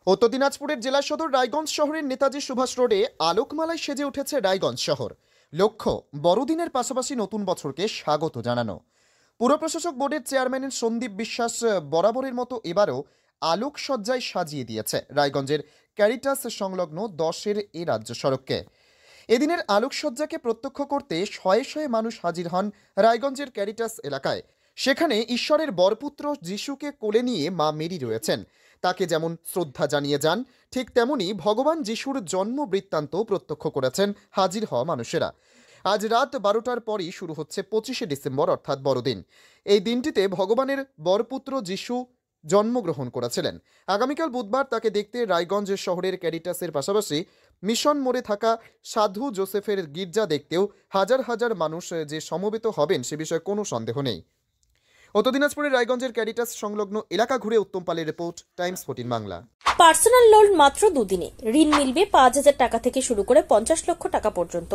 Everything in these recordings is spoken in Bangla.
উত্তর দিনাজপুরের জেলা সদর রায়গঞ্জ শহরের নেতাজি সুভাষ রোডে আলোকমালায় সেজে উঠেছে রায়গঞ্জ শহর। লক্ষ্য বড়দিনের পাশাপাশি নতুন বছরকে স্বাগত জানানো। পুর প্রশাসক বোর্ডের চেয়ারম্যান সন্দীপ বিশ্বাস বরাবরের মতো এবারও আলোকসজ্জায় সাজিয়ে দিয়েছে রায়গঞ্জের ক্যারিটাস সংলগ্ন 10-এর এ রাজ্য সড়ককে। এদিনের আলোকসজ্জাকে প্রত্যক্ষ করতে শয়ে শয়ে মানুষ হাজির হন রায়গঞ্জের ক্যারিটাস এলাকায়। সেখানে ঈশ্বরের বরপুত্র যিশুকে কোলে নিয়ে মা মেরি রয়েছেন। তাকে যেমন শ্রদ্ধা জানিয়ে যান, ঠিক তেমনি ভগবান যিশুর জন্ম বৃত্তান্ত প্রত্যক্ষ করেছেন হাজির হওয়া মানুষেরা। আজ রাত 12টার পরই শুরু হচ্ছে 25শে ডিসেম্বর অর্থাৎ বড়দিন। এই দিনটিতে ভগবানের বরপুত্র যিশু জন্মগ্রহণ করেছিলেন। আগামীকাল বুধবার তাকে দেখতে রায়গঞ্জ শহরের ক্যারিটাসের পাশাপাশি মিশন মোড়ে থাকা সাধু জোসেফের গির্জা দেখতেও হাজার হাজার মানুষ যে সমবেত হবেন সে বিষয়ে কোনো সন্দেহ নেই। উত্তর দিনাজপুরের রায়গঞ্জের ক্যারিটাস সংলগ্ন এলাকা ঘুরে উত্তম পালের report, Times 14 Bangla. Personal loan মাত্র 2 দিনে ঋণ মিলবে 5,000 টাকা থেকে শুরু করে 50 লক্ষ টাকা পর্যন্ত।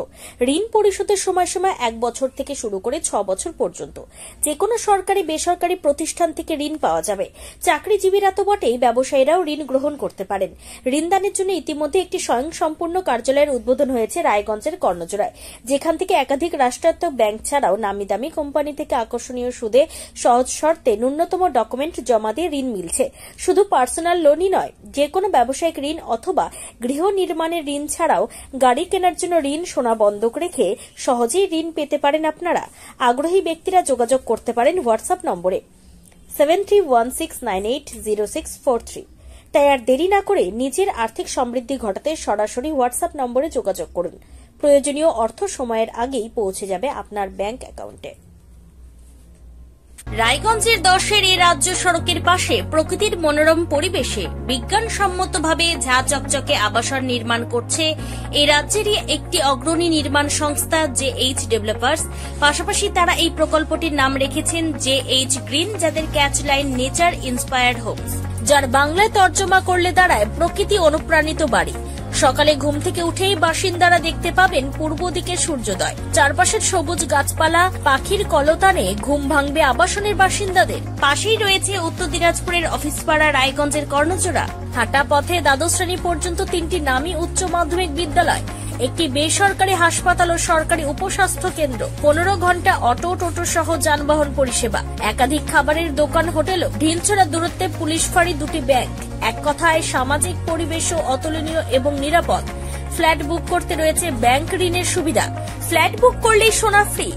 ঋণ পরিশোধের সময়সীমা 1 বছর থেকে শুরু করে 6 বছর পর্যন্ত। যে কোনো সরকারি বেসরকারি প্রতিষ্ঠান থেকে ঋণ পাওয়া যাবে। চাকরিজীবীরা তো বটেই, ব্যবসায়ীরাও ঋণ গ্রহণ করতে পারেন। ঋণদানের জন্য ইতিমধ্যে একটি স্বয়ংসম্পূর্ণ কার্যালয়ের উদ্বোধন হয়েছে রায়গঞ্জের কর্ণজোড়ায়, যেখান থেকে একাধিক রাষ্ট্রায়ত্ত ব্যাংক ছাড়াও নামি দামি কোম্পানি থেকে আকর্ষণীয় সুদে সহজ শর্তে ন্যূনতম ডকুমেন্ট জমা দিয়ে ঋণ মিলছে। শুধু পার্সোনাল লোনই নয়, যে কোনো ব্যবসায়িক ঋণ অথবা গৃহ নির্মাণের ঋণ ছাড়াও গাড়ি কেনার জন্য ঋণ, সোনা বন্ধক রেখে সহজেই ঋণ পেতে পারেন আপনারা। আগ্রহী ব্যক্তিরা যোগাযোগ করতে পারেন হোয়াটসঅ্যাপ নম্বরে 7316980643। তাই আর দেরি না করে নিজের আর্থিক সমৃদ্ধি ঘটাতে সরাসরি হোয়াটসঅ্যাপ নম্বরে যোগাযোগ করুন। প্রয়োজনীয় অর্থ সময়ের আগেই পৌঁছে যাবে আপনার ব্যাংক অ্যাকাউন্টে। রায়গঞ্জের 10-এর এই রাজ্য সড়কের পাশে প্রকৃতির মনোরম পরিবেশে বিজ্ঞানসম্মতভাবে ঝা চকচকে আবাসন নির্মাণ করছে এই রাজ্যেরই একটি অগ্রণী নির্মাণ সংস্থা JH ডেভেলপার্স। পাশাপাশি তারা এই প্রকল্পটির নাম রেখেছেন JH গ্রিন, যাদের catch line nature inspired homes, যার বাংলায় তর্জমা করলে দাঁড়ায় প্রকৃতি অনুপ্রাণিত বাড়ি। সকালে ঘুম থেকে উঠেই বাসিন্দারা দেখতে পাবেন পূর্ব দিকে সূর্যোদয়। চারপাশের সবুজ গাছপালা, পাখির কলতানে ঘুম ভাঙবে আবাসনের বাসিন্দাদের। পাশেই রয়েছে উত্তর দিনাজপুরের অফিসপাড়া রায়গঞ্জের কর্ণজোড়া। হাঁটা পথে দ্বাদশ শ্রেণী পর্যন্ত 3টি নামী উচ্চ মাধ্যমিক বিদ্যালয়, একটি বেসরকারি হাসপাতাল ও সরকারি উপস্বাস্থ্য কেন্দ্র, 15 ঘন্টা অটো, টোটো সহ যানবাহন পরিষেবা, একাধিক খাবারের দোকান, হোটেলও, ঢিলছড়া দূরত্বে পুলিশ ফাঁড়ি, 2টি ব্যাংক। এক কথায় সামাজিক পরিবেশও অতুলনীয় এবং নিরাপদ। ফ্ল্যাট বুক করতে রয়েছে ব্যাংক ঋণের সুবিধা। ফ্ল্যাট বুক করলেই সোনা ফ্রি।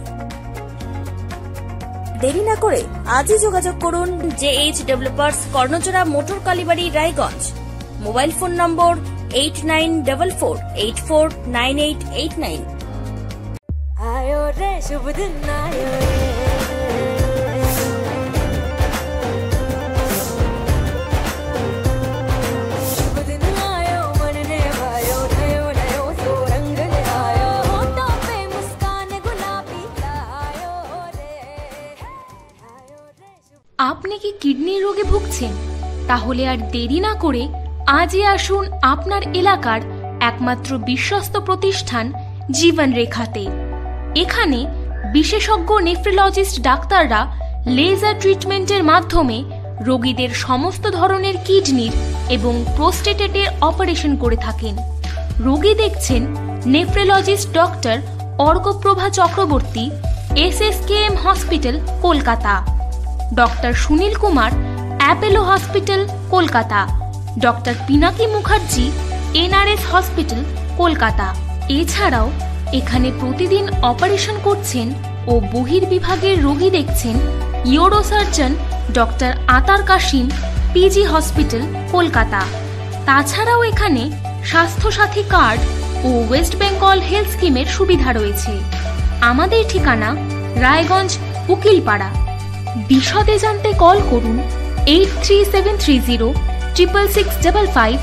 দেরি না করে আজই যোগাযোগ করুন JH developers, Karnajora, motor Kalibari, Raiganj. Mobile phone number 8944849889। आयो रे शुभ दिन आयो रे, शुभ दिन आयो मन ने भायो, नयो नयो तो रंग ले आयो, होठों पे मुस्कान गुलाबी आयो रे, आयो रे शुभ। আপনি কি কিডনির রোগে ভুগছেন? তাহলে আর দেরি না করে আজই আসুন আপনার এলাকার একমাত্র বিশ্বস্ত প্রতিষ্ঠান জীবন রেখাতে। এখানে বিশেষজ্ঞ নেফ্রোলজিস্ট ডাক্তাররা লেজার ট্রিটমেন্টের মাধ্যমে রোগীদের সমস্ত ধরনের কিডনির এবং প্রোস্টেটের অপারেশন করে থাকেন। রোগী দেখছেন nephrologist doctor Arkaprabha Chakraborty, SSKM hospital, Kolkata. Doctor Sunil Kumar, Apollo hospital, Kolkata. Doctor Pinaki Mukherjee, NRS hospital, Kolkata. এছাড়াও এখানে প্রতিদিন অপারেশন করছেন ও বহির্বিভাগের রোগী দেখছেন ইউরোসার্জন ডক্টর আতার কাশিম, PG হসপিটাল, কলকাতা। তাছাড়াও এখানে স্বাস্থ্যসাথী কার্ড ও ওয়েস্ট বেঙ্গল হেলথ স্কিমের সুবিধা রয়েছে। আমাদের ঠিকানা রায়গঞ্জ, উকিলপাড়া। বিশদে জানতে কল করুন 8373066655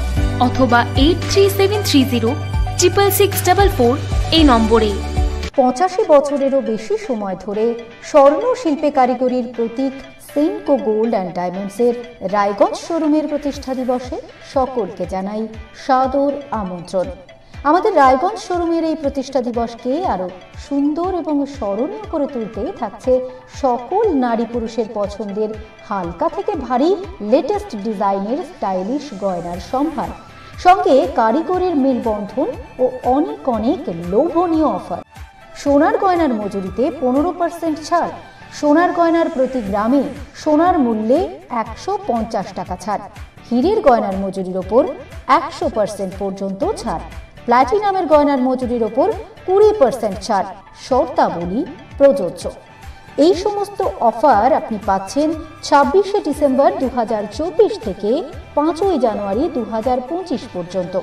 অথবা 8373066644 এই নম্বরে। 85 বছরেরও বেশি সময় ধরে স্বর্ণ শিল্পে কারিগরির প্রতীক সেনকো গোল্ড অ্যান্ড ডায়মন্ডসের রায়গঞ্জ শোরুমের প্রতিষ্ঠা দিবসে সকলকে জানাই সাদর আমন্ত্রণ। আমাদের রায়গঞ্জ শোরুমের এই প্রতিষ্ঠা দিবসকে আরো সুন্দর এবং স্মরণীয় করে তুলতে থাকছে সকল নারী পুরুষের পছন্দের হালকা থেকে ভারী লেটেস্ট ডিজাইনের স্টাইলিশ গয়নার সম্ভার, সঙ্গে কারিগরের মেলবন্ধন ও অনেক অনেক লোভনীয় অফার। সোনার গয়নার মজুরিতে 15% ছাড়, সোনার গয়নার প্রতি গ্রামে সোনার মূল্যে 150 টাকা ছাড়, হীরের গয়নার মজুরির ওপর 100% পর্যন্ত ছাড়, প্ল্যাটিনামের গয়নার মজুরির ওপর 20% ছাড়, শর্তাবলী প্রযোজ্য। এই সমস্ত অফার আপনি পাচ্ছেন 26শে ডিসেম্বর 2024 থেকে 5ই জানুয়ারি 2025 পর্যন্ত।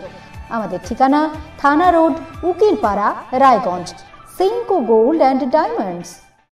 আমাদের ঠিকানা থানা road, Ukilpara, Raiganj. Senco gold and diamonds.